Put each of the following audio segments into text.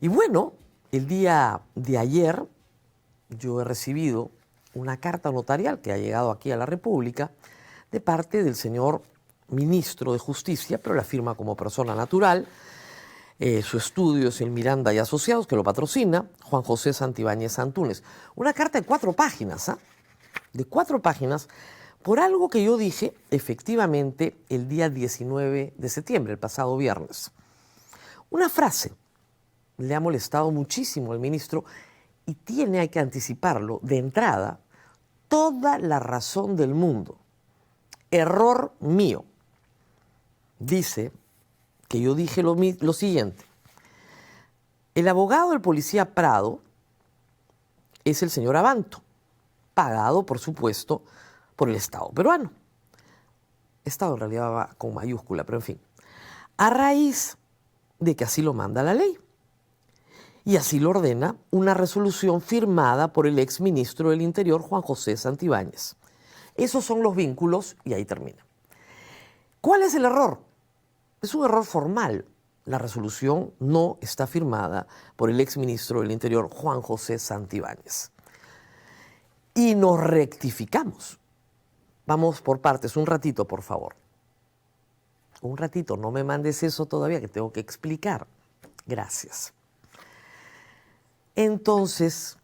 Y bueno, el día de ayer yo he recibido una carta notarial que ha llegado aquí a la República de parte del señor ministro de Justicia, pero la firma como persona natural. Su estudio es el Miranda y Asociados, que lo patrocina, Juan José Santibáñez Antúnez. Una carta de 4 páginas, ¿ah? De 4 páginas, por algo que yo dije efectivamente el día 19 de septiembre, el pasado viernes. Una frase le ha molestado muchísimo al ministro y hay que anticiparlo, de entrada, toda la razón del mundo. Error mío. Dice que yo dije lo siguiente. El abogado del policía Prado es el señor Abanto, pagado, por supuesto, por el Estado peruano. Estado en realidad va con mayúscula, pero en fin. A raíz de que así lo manda la ley. Y así lo ordena una resolución firmada por el exministro del Interior, Juan José Santibáñez. Esos son los vínculos y ahí termina. ¿Cuál es el error? Es un error formal. La resolución no está firmada por el exministro del Interior, Juan José Santibáñez. Y nos rectificamos. Vamos por partes, un ratito, por favor. Un ratito, no me mandes eso todavía, que tengo que explicar. Gracias. Entonces,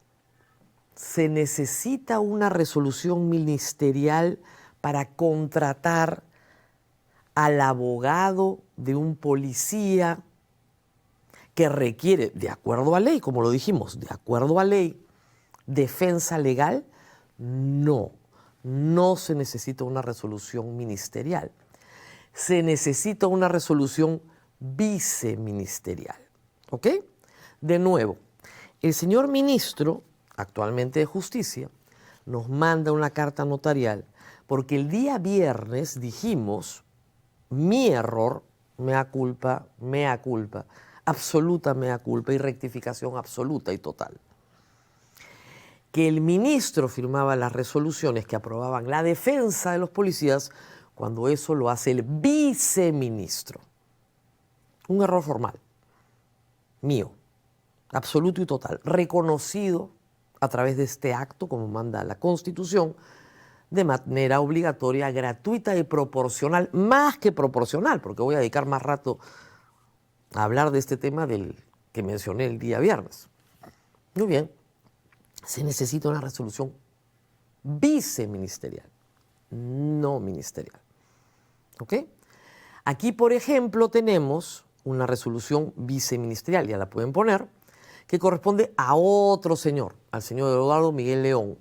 se necesita una resolución ministerial para contratar al abogado de un policía que requiere, de acuerdo a ley, como lo dijimos, de acuerdo a ley, defensa legal. No se necesita una resolución ministerial. Se necesita una resolución viceministerial. ¿Ok? De nuevo, el señor ministro, actualmente de Justicia, nos manda una carta notarial porque el día viernes dijimos, mi error, mea culpa, absoluta mea culpa y rectificación absoluta y total. Que el ministro firmaba las resoluciones que aprobaban la defensa de los policías cuando eso lo hace el viceministro. Un error formal, mío, absoluto y total, reconocido a través de este acto, como manda la Constitución, de manera obligatoria, gratuita y proporcional, más que proporcional, porque voy a dedicar más rato a hablar de este tema del que mencioné el día viernes. Muy bien, se necesita una resolución viceministerial, no ministerial. ¿Ok? Aquí, por ejemplo, tenemos una resolución viceministerial, ya la pueden poner, que corresponde a otro señor, al señor Eduardo Miguel León.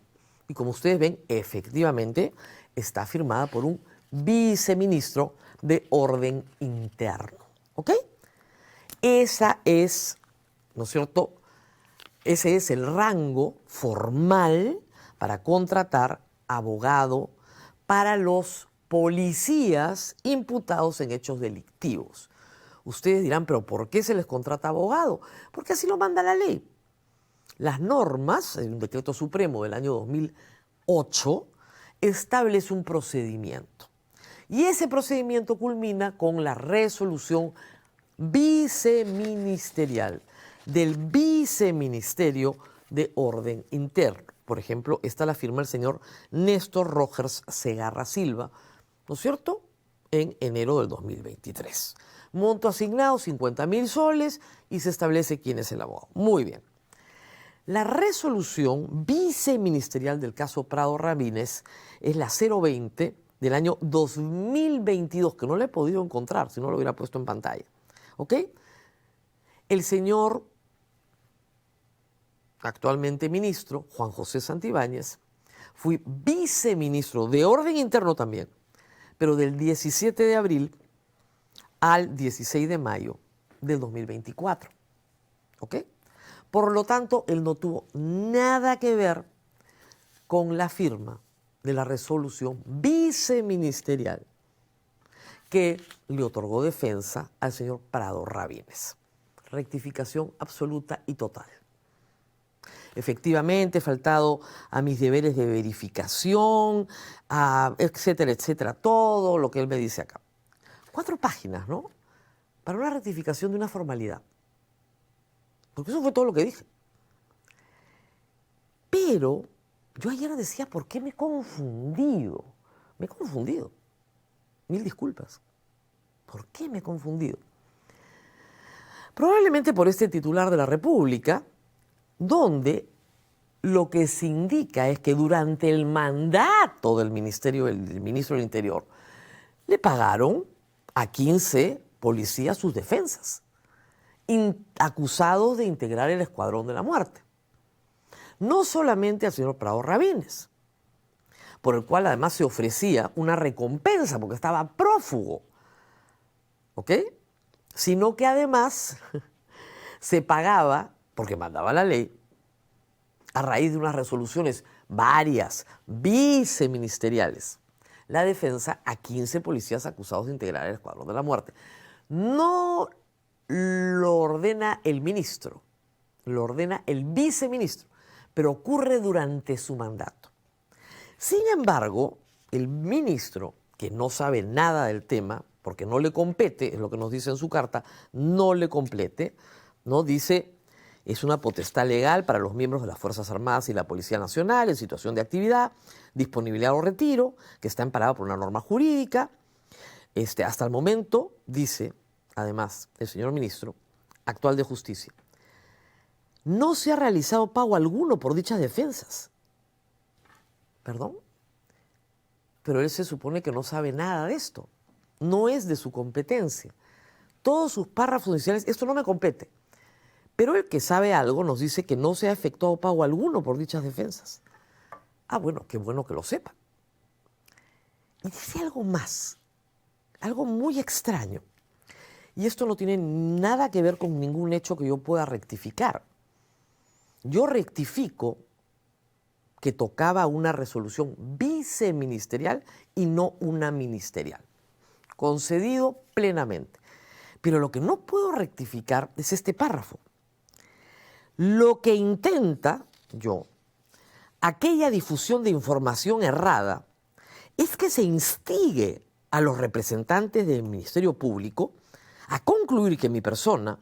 Y como ustedes ven, efectivamente está firmada por un viceministro de orden interno. ¿Ok? Esa es, ¿no es cierto? Ese es el rango formal para contratar abogado para los policías imputados en hechos delictivos. Ustedes dirán, ¿pero por qué se les contrata abogado? Porque así lo manda la ley. Las normas, en un decreto supremo del año 2008, establece un procedimiento. Y ese procedimiento culmina con la resolución viceministerial del Viceministerio de Orden Interno. Por ejemplo, esta la firma el señor Néstor Rogers Segarra Silva, ¿no es cierto?, en enero del 2023. Monto asignado, 50.000 soles, y se establece quién es el abogado. Muy bien. La resolución viceministerial del caso Prado Rabines es la 020 del año 2022, que no la he podido encontrar, si no lo hubiera puesto en pantalla. ¿Ok? El señor, actualmente ministro, Juan José Santibáñez, fui viceministro de Orden Interno también, pero del 17 de abril al 16 de mayo del 2024. ¿Ok? Por lo tanto, él no tuvo nada que ver con la firma de la resolución viceministerial que le otorgó defensa al señor Prado Rabines. Rectificación absoluta y total. Efectivamente, he faltado a mis deberes de verificación, etcétera, etcétera, todo lo que él me dice acá. 4 páginas, ¿no? Para una rectificación de una formalidad. Porque eso fue todo lo que dije. Pero yo ayer decía, ¿por qué me he confundido? Me he confundido. Mil disculpas. ¿Por qué me he confundido? Probablemente por este titular de la República, donde lo que se indica es que durante el mandato del ministro del Interior le pagaron a 15 policías sus defensas, acusados de integrar el Escuadrón de la Muerte. No solamente al señor Prado Rabines, por el cual además se ofrecía una recompensa porque estaba prófugo, ¿ok? Sino que además se pagaba, porque mandaba la ley, a raíz de unas resoluciones varias, viceministeriales, la defensa a 15 policías acusados de integrar el Escuadrón de la Muerte. No lo ordena el ministro, lo ordena el viceministro, pero ocurre durante su mandato. Sin embargo, el ministro, que no sabe nada del tema, porque no le compete, es lo que nos dice en su carta, no le compete, ¿no? Dice, es una potestad legal para los miembros de las Fuerzas Armadas y la Policía Nacional en situación de actividad, disponibilidad o retiro, que está amparado por una norma jurídica. Hasta el momento, dice, además, el señor ministro actual de Justicia, no se ha realizado pago alguno por dichas defensas. ¿Perdón? Pero él se supone que no sabe nada de esto. No es de su competencia. Todos sus párrafos iniciales, esto no me compete. Pero el que sabe algo nos dice que no se ha efectuado pago alguno por dichas defensas. Ah, bueno, qué bueno que lo sepa. Y dice algo más, algo muy extraño. Y esto no tiene nada que ver con ningún hecho que yo pueda rectificar. Yo rectifico que tocaba una resolución viceministerial y no una ministerial. Concedido plenamente. Pero lo que no puedo rectificar es este párrafo. Lo que intenta aquella difusión de información errada, es que se instigue a los representantes del Ministerio Público a concluir que mi persona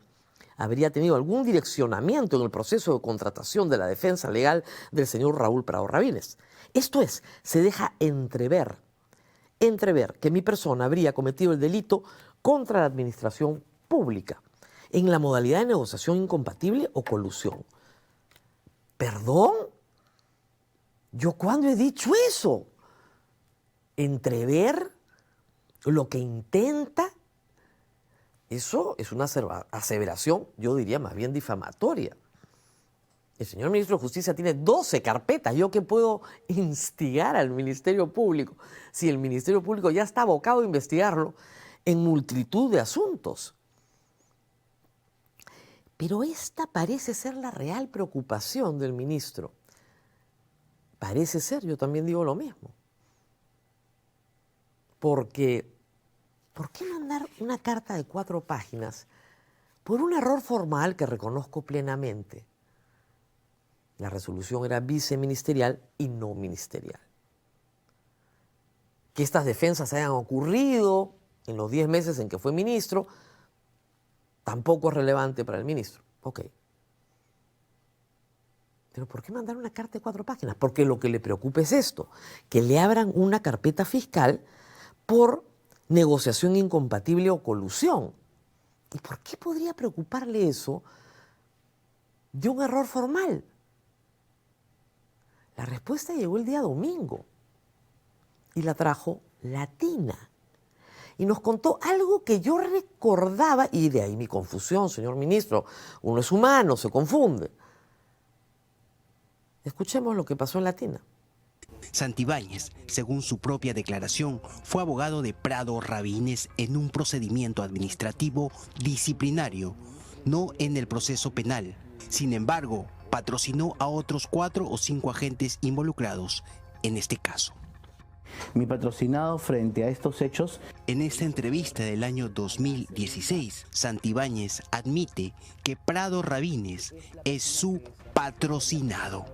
habría tenido algún direccionamiento en el proceso de contratación de la defensa legal del señor Raúl Prado Rabines. Esto es, se deja entrever que mi persona habría cometido el delito contra la administración pública en la modalidad de negociación incompatible o colusión. ¿Perdón? ¿Yo cuándo he dicho eso? Entrever lo que intenta. Eso es una aseveración, yo diría, más bien difamatoria. El señor ministro de Justicia tiene 12 carpetas. ¿Yo qué puedo instigar al Ministerio Público si el Ministerio Público ya está abocado a investigarlo en multitud de asuntos? Pero esta parece ser la real preocupación del ministro. Parece ser, yo también digo lo mismo. Porque, ¿por qué mandar una carta de 4 páginas por un error formal que reconozco plenamente? La resolución era viceministerial y no ministerial. Que estas defensas hayan ocurrido en los 10 meses en que fue ministro, tampoco es relevante para el ministro. Ok. Pero ¿por qué mandar una carta de 4 páginas? Porque lo que le preocupa es esto, que le abran una carpeta fiscal por negociación incompatible o colusión. ¿Y por qué podría preocuparle eso de un error formal? La respuesta llegó el día domingo y la trajo Latina. Y nos contó algo que yo recordaba, y de ahí mi confusión, señor ministro. Uno es humano, se confunde. Escuchemos lo que pasó en Latina. Santibáñez, según su propia declaración, fue abogado de Prado Rabines en un procedimiento administrativo disciplinario, no en el proceso penal. Sin embargo, patrocinó a otros 4 o 5 agentes involucrados en este caso. Mi patrocinado frente a estos hechos. En esta entrevista del año 2016, Santibáñez admite que Prado Rabines es su patrocinado.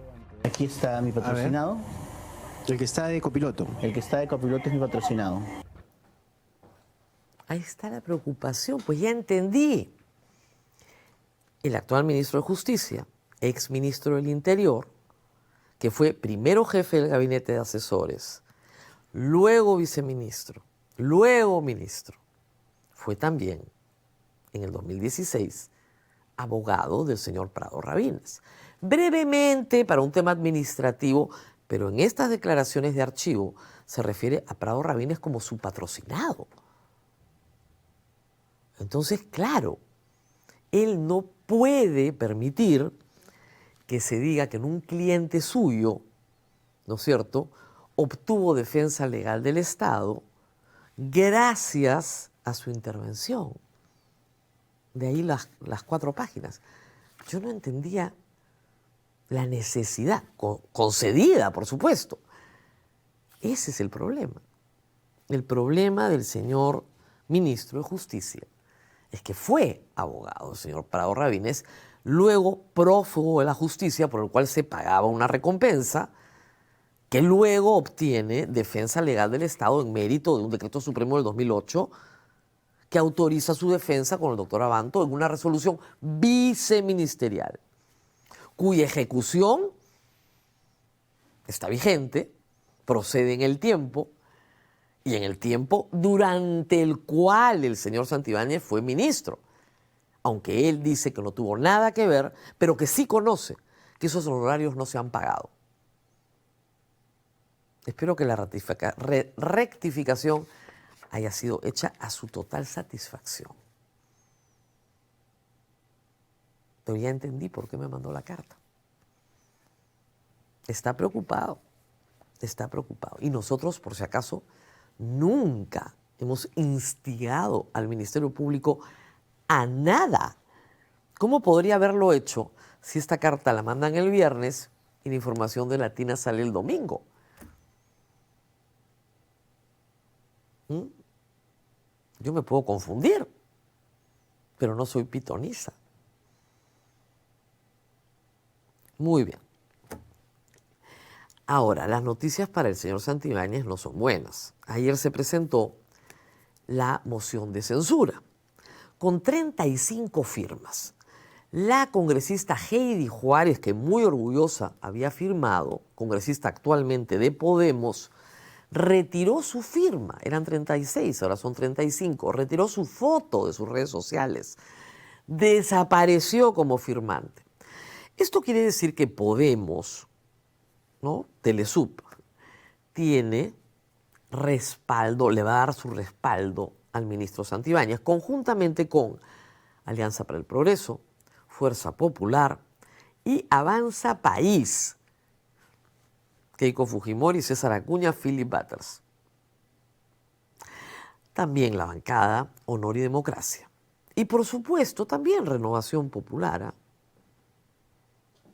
Aquí está mi patrocinado. El que está de copiloto. El que está de copiloto es mi patrocinado. Ahí está la preocupación, pues ya entendí. el actual ministro de Justicia, ex ministro del Interior, que fue primero jefe del gabinete de asesores, luego viceministro, luego ministro, fue también, en el 2016, abogado del señor Prado Rabines. Brevemente, para un tema administrativo, pero en estas declaraciones de archivo se refiere a Prado Rabines como su patrocinado. Entonces, claro, él no puede permitir que se diga que en un cliente suyo, ¿no es cierto?, obtuvo defensa legal del Estado gracias a su intervención. De ahí las 4 páginas. Yo no entendía la necesidad, concedida, por supuesto. Ese es el problema. El problema del señor ministro de Justicia es que fue abogado, el señor Prado Rabines, luego prófugo de la justicia, por el cual se pagaba una recompensa, que luego obtiene defensa legal del Estado en mérito de un decreto supremo del 2008 que autoriza su defensa con el doctor Abanto en una resolución viceministerial, cuya ejecución está vigente, procede en el tiempo, y en el tiempo durante el cual el señor Santibáñez fue ministro, aunque él dice que no tuvo nada que ver, pero que sí conoce que esos honorarios no se han pagado. Espero que la rectificación haya sido hecha a su total satisfacción. Pero ya entendí por qué me mandó la carta. Está preocupado, está preocupado. Y nosotros, por si acaso, nunca hemos instigado al Ministerio Público a nada. ¿Cómo podría haberlo hecho si esta carta la mandan el viernes y la información de Latina sale el domingo? Yo me puedo confundir, pero no soy pitoniza. Muy bien. Ahora, las noticias para el señor Santibáñez no son buenas. Ayer se presentó la moción de censura con 35 firmas. La congresista Heidi Juárez, que muy orgullosa había firmado, congresista actualmente de Podemos, retiró su firma. Eran 36, ahora son 35. Retiró su foto de sus redes sociales. Desapareció como firmante. Esto quiere decir que Podemos, ¿no?, Telesub, tiene respaldo, le va a dar su respaldo al ministro Santibáñez, conjuntamente con Alianza para el Progreso, Fuerza Popular y Avanza País, Keiko Fujimori, César Acuña, Philip Butters. También la bancada Honor y Democracia. Y por supuesto también Renovación Popular.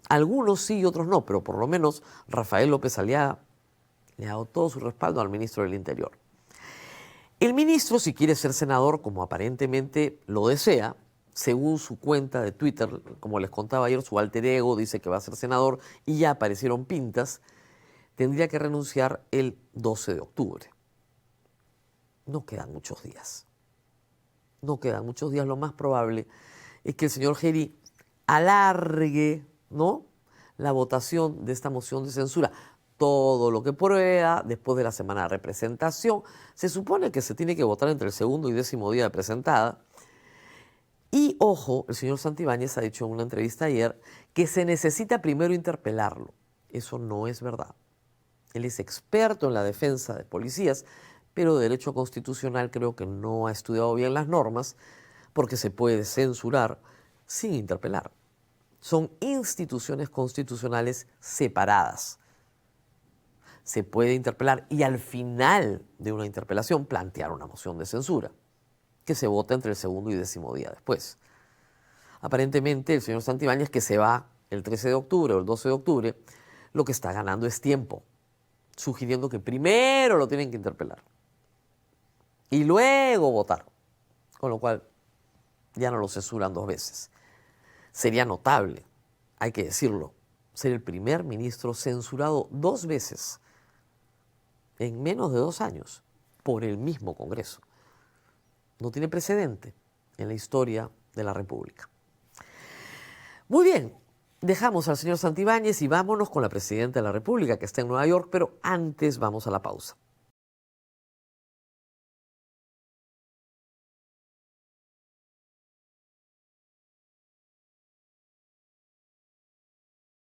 Algunos sí y otros no, pero por lo menos Rafael López Aliaga le ha dado todo su respaldo al ministro del Interior. El ministro, si quiere ser senador, como aparentemente lo desea, según su cuenta de Twitter, como les contaba ayer, su alter ego dice que va a ser senador y ya aparecieron pintas, tendría que renunciar el 12 de octubre. No quedan muchos días. No quedan muchos días. Lo más probable es que el señor Geri alargue, ¿no?, la votación de esta moción de censura. Todo lo que pueda después de la semana de representación. Se supone que se tiene que votar entre el segundo y 10º día de presentada. Y, ojo, el señor Santibáñez ha dicho en una entrevista ayer que se necesita primero interpelarlo. Eso no es verdad. Él es experto en la defensa de policías, pero de derecho constitucional creo que no ha estudiado bien las normas, porque se puede censurar sin interpelar. Son instituciones constitucionales separadas. Se puede interpelar y al final de una interpelación plantear una moción de censura, que se vota entre el segundo y 10º día después. Aparentemente el señor Santibáñez, que se va el 13 de octubre o el 12 de octubre, lo que está ganando es tiempo, sugiriendo que primero lo tienen que interpelar y luego votar, con lo cual ya no lo censuran 2 veces. Sería notable, hay que decirlo, ser el primer ministro censurado 2 veces en menos de 2 años por el mismo Congreso. No tiene precedente en la historia de la República. Muy bien, dejamos al señor Santibáñez y vámonos con la presidenta de la República, que está en Nueva York, pero antes vamos a la pausa.